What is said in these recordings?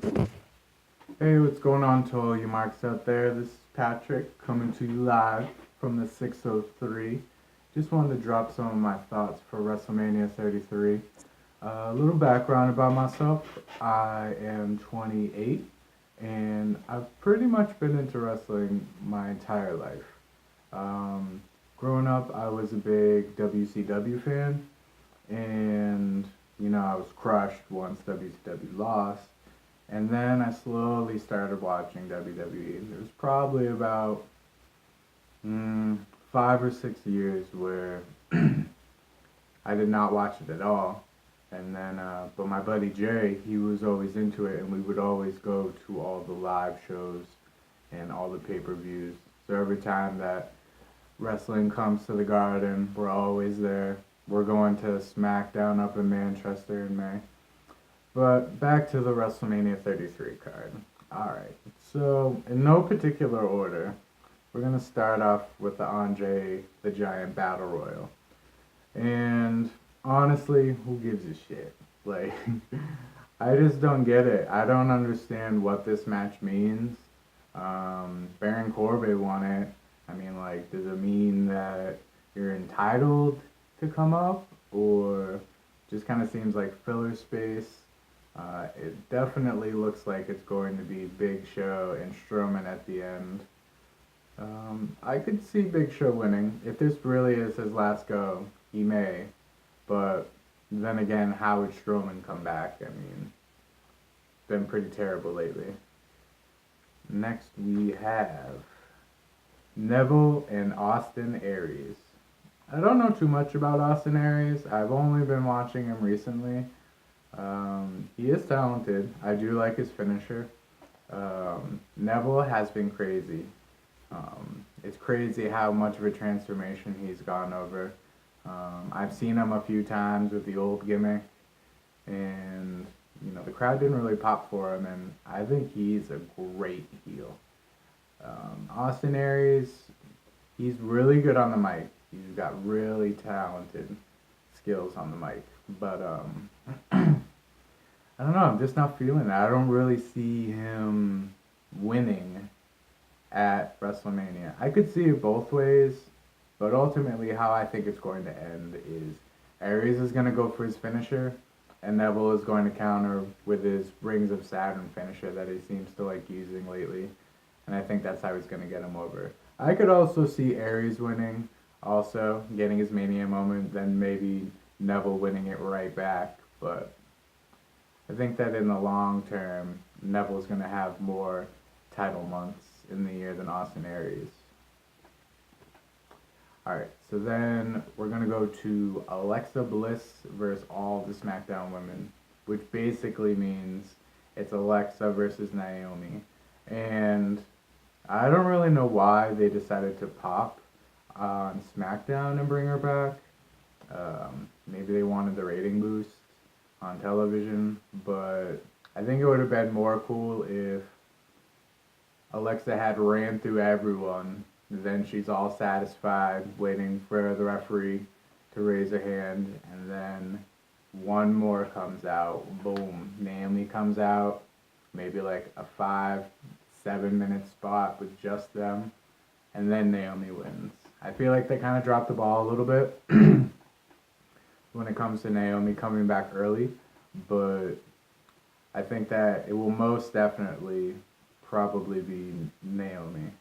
Hey, what's going on to all you marks out there? This is Patrick coming to you live from the 603. Just wanted to drop some of my thoughts for WrestleMania 33. A little background about myself. I am 28 and I've pretty much been into wrestling my entire life. Um, Growing up, I was a big WCW fan, and I was crushed once WCW lost. And then I slowly started watching WWE. There was probably about 5 or 6 years where I did not watch it at all. And then, but my buddy Jay, he was always into it, and we would always go to all the live shows and all the pay-per-views. So every time that wrestling comes to the Garden, we're always there. We're going to SmackDown up in Manchester in May. But back to the WrestleMania 33 card. Alright, so in no particular order, we're going to start off with the Andre the Giant Battle Royal. And honestly, who gives a shit? Like, I just don't get it. I don't understand what this match means. Baron Corbin won it. I mean, like, does it mean that you're entitled to come up? Or just kind of seems like filler space? It definitely looks like it's going to be Big Show and Strowman at the end. I could see Big Show winning. If this really is his last go, he may. But then again, how would Strowman come back? I mean, been pretty terrible lately. Next, we have Neville and Austin Aries. I don't know too much about Austin Aries. I've only been watching him recently. He is talented. I do like his finisher. Neville has been crazy. It's crazy how much of a transformation he's gone over. I've seen him a few times with the old gimmick, and the crowd didn't really pop for him, and I think he's a great heel. Austin Aries, he's really good on the mic. He's got really talented skills on the mic, but I don't know. I'm just not feeling it. I don't really see him winning at WrestleMania. I could see it both ways, but ultimately, how I think it's going to end is Aries is going to go for his finisher, and Neville is going to counter with his Rings of Saturn finisher that he seems to like using lately. And I think that's how he's going to get him over. I could also see Aries winning, also getting his Mania moment, then maybe Neville winning it right back. But I think that in the long term, Neville's going to have more title months in the year than Austin Aries. Alright, so then we're going to go to Alexa Bliss versus all the SmackDown women, which basically means it's Alexa versus Naomi. And I don't really know why they decided to pop on SmackDown and bring her back. Maybe they wanted the rating boost on television, but I think it would have been more cool if Alexa had ran through everyone. Then she's all satisfied, waiting for the referee to raise her hand, and then one more comes out. Boom. Naomi comes out. Maybe like a 5-7 minute spot with just them, and then Naomi wins. I feel like they kind of dropped the ball a little bit when it comes to Naomi coming back early, but I think that it will most definitely probably be Naomi.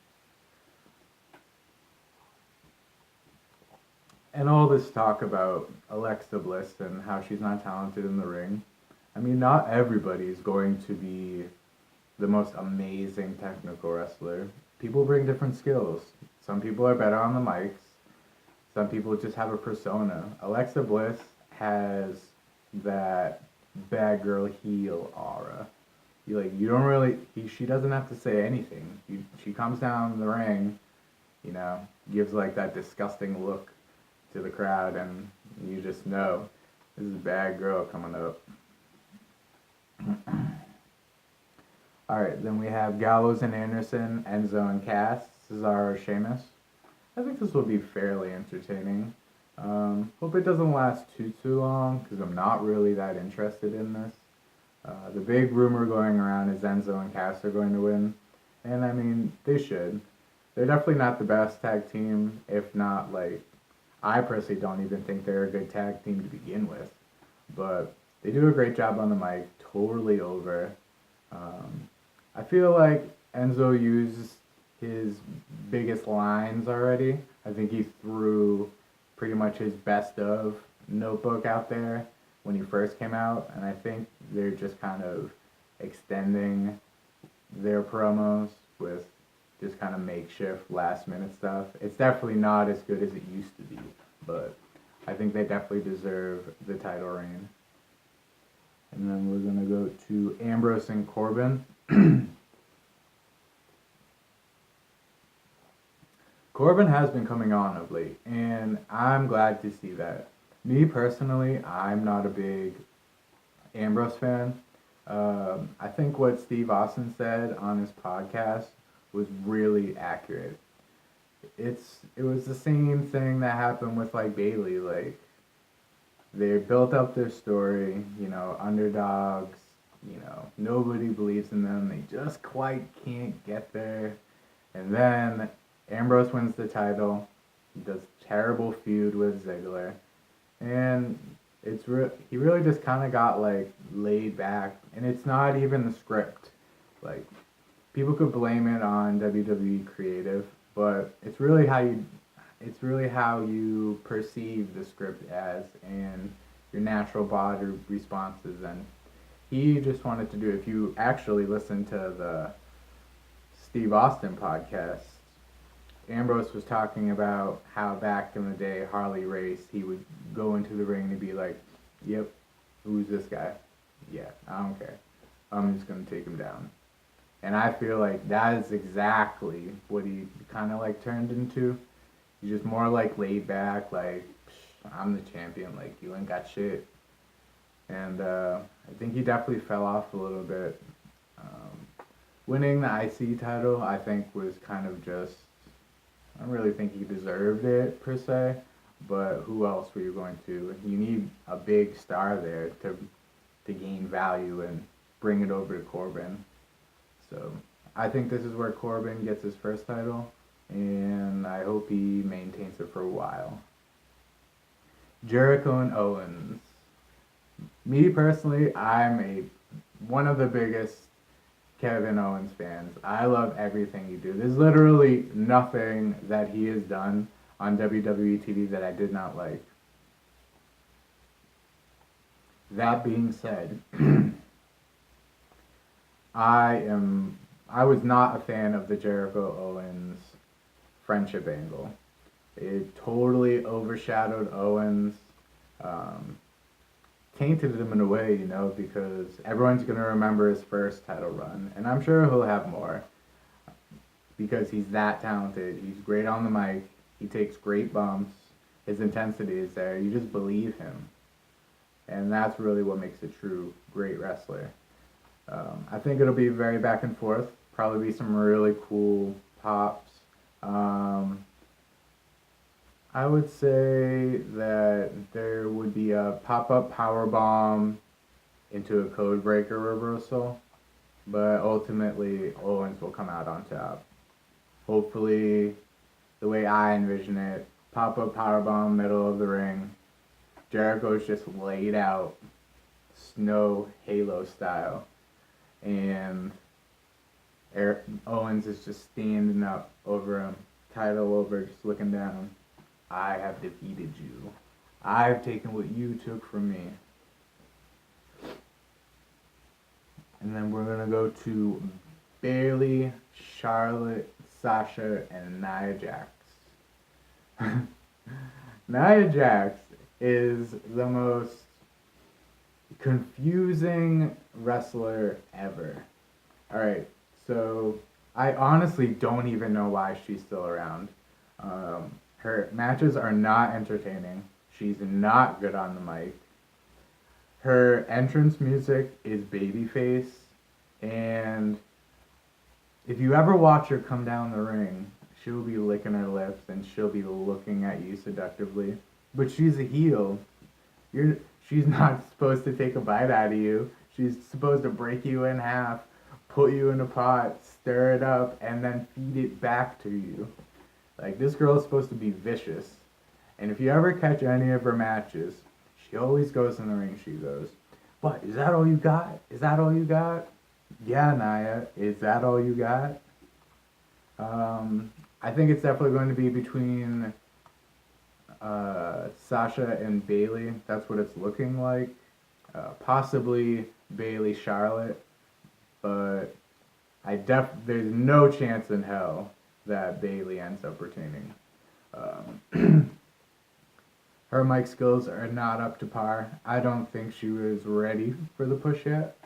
And all this talk about Alexa Bliss and how she's not talented in the ring. I mean, not everybody is going to be the most amazing technical wrestler. People bring different skills. Some people are better on the mics. Some people just have a persona. Alexa Bliss has that bad girl heel aura. You don't really. She doesn't have to say anything. She comes down the ring, gives like that disgusting look to the crowd, and you just know this is a bad girl coming up. Alright, then we have Gallows and Anderson, Enzo and Cass, Cesaro, Sheamus. I think this will be fairly entertaining. Hope it doesn't last too long, because I'm not really that interested in this. The big rumor going around is Enzo and Cass are going to win. And I mean, they should. They're definitely not the best tag team, if not like, I personally don't even think they're a good tag team to begin with. But they do a great job on the mic, totally over. I feel like Enzo used his biggest lines already. I think he threw pretty much his best of notebook out there when he first came out, and I think they're just kind of extending their promos with just kind of makeshift last minute stuff. It's definitely not as good as it used to be, but I think they definitely deserve the title reign. And then we're going to go to Ambrose and Corbin. Corbin has been coming on of late, and I'm glad to see that. Me personally, I'm not a big Ambrose fan. I think what Steve Austin said on his podcast was really accurate. It was the same thing that happened with like Bailey. Like they built up their story, underdogs. Nobody believes in them. They just quite can't get there, and then Ambrose wins the title. He does terrible feud with Ziggler, and he really just kind of got like laid back, and it's not even the script. Like people could blame it on WWE creative, but it's really how you perceive the script as and your natural body responses. And he just wanted to do. If you actually listen to the Steve Austin podcast, Ambrose was talking about how back in the day, Harley Race, he would go into the ring and be like, yep, who's this guy? Yeah, I don't care. I'm just going to take him down. And I feel like that is exactly what he kind of like turned into. He's just more like laid back, like, I'm the champion, like, you ain't got shit. And I think he definitely fell off a little bit. Winning the IC title, I think, was kind of just, I don't really think he deserved it per se, but who else were you going to? You need a big star there to gain value and bring it over to Corbin. So I think this is where Corbin gets his first title, and I hope he maintains it for a while. Jericho and Owens. Me personally, I'm one of the biggest Kevin Owens fans. I love everything he do. There's literally nothing that he has done on WWE TV that I did not like. That being said, I was not a fan of the Jericho Owens friendship angle. It totally overshadowed Owens. Tainted him in a way, because everyone's going to remember his first title run, and I'm sure he'll have more because he's that talented. He's great on the mic. He takes great bumps. His intensity is there. You just believe him, and that's really what makes a true great wrestler. I think it'll be very back and forth. Probably be some really cool pops. I would say that there would be a pop-up powerbomb into a code breaker reversal, but ultimately Owens will come out on top. Hopefully, the way I envision it, pop-up powerbomb, middle of the ring, Jericho's just laid out, snow halo style, and Owens is just standing up over him, title over, just looking down. I have defeated you. I've taken what you took from me. And then we're going to go to Bayley, Charlotte, Sasha, and Nia Jax. Nia Jax is the most confusing wrestler ever. Alright, so I honestly don't even know why she's still around. Her matches are not entertaining. She's not good on the mic. Her entrance music is Babyface, and if you ever watch her come down the ring, she'll be licking her lips and she'll be looking at you seductively. But she's a heel. She's not supposed to take a bite out of you. She's supposed to break you in half, put you in a pot, stir it up, and then feed it back to you. Like, this girl is supposed to be vicious. And if you ever catch any of her matches, she always goes in the ring, she goes, "What, is that all you got? Is that all you got?" "Yeah, Naya, is that all you got?" I think it's definitely going to be between Sasha and Bailey. That's what it's looking like. Possibly Bailey Charlotte, but there's no chance in hell that Bailey ends up retaining. Her mic skills are not up to par. I don't think she was ready for the push yet.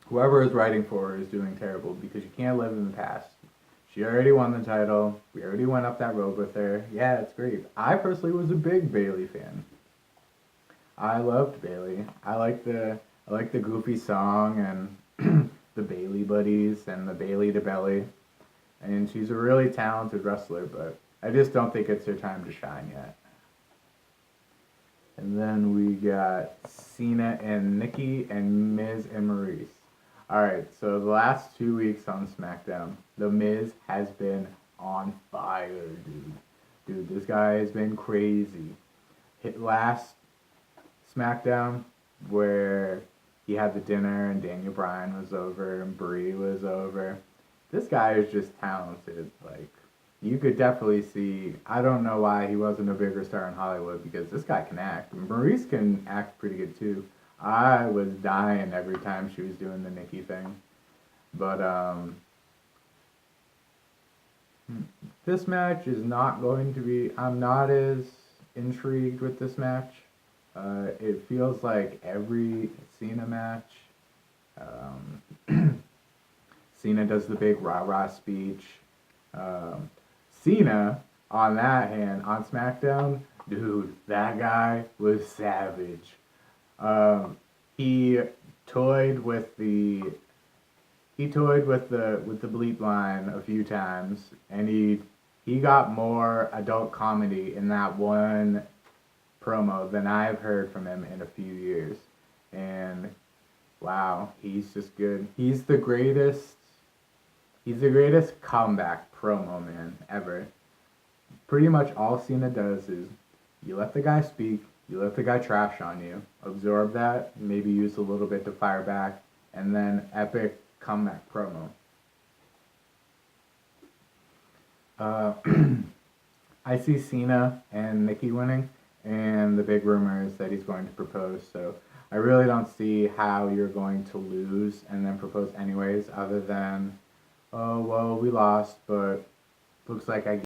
Whoever is writing for her is doing terrible because you can't live in the past. She already won the title. We already went up that road with her. Yeah, it's great. I personally was a big Bailey fan. I loved Bailey. I like the goofy song and the Bailey buddies and the Bailey to Belly. And she's a really talented wrestler, but I just don't think it's her time to shine yet. And then we got Cena and Nikki and Miz and Maurice. Alright, so the last 2 weeks on SmackDown, The Miz has been on fire, dude. Dude, this guy has been crazy. Hit last SmackDown, where he had the dinner and Daniel Bryan was over and Brie was over. This guy is just talented. Like, you could definitely see. I don't know why he wasn't a bigger star in Hollywood, because this guy can act. Maurice can act pretty good too. I was dying every time she was doing the Nikki thing. But this match is not going to be. I'm not as intrigued with this match. It feels like every Cena match. Cena does the big rah-rah speech. Cena, on that hand, on SmackDown, dude, that guy was savage. He toyed with the bleep line a few times, and he got more adult comedy in that one promo than I've heard from him in a few years. And wow, he's just good. He's the greatest comeback promo man ever. Pretty much all Cena does is you let the guy speak, you let the guy trash on you, absorb that, maybe use a little bit to fire back, and then epic comeback promo. I see Cena and Nikki winning, and the big rumor is that he's going to propose, so I really don't see how you're going to lose and then propose anyways, other than, oh, well, we lost, but looks like I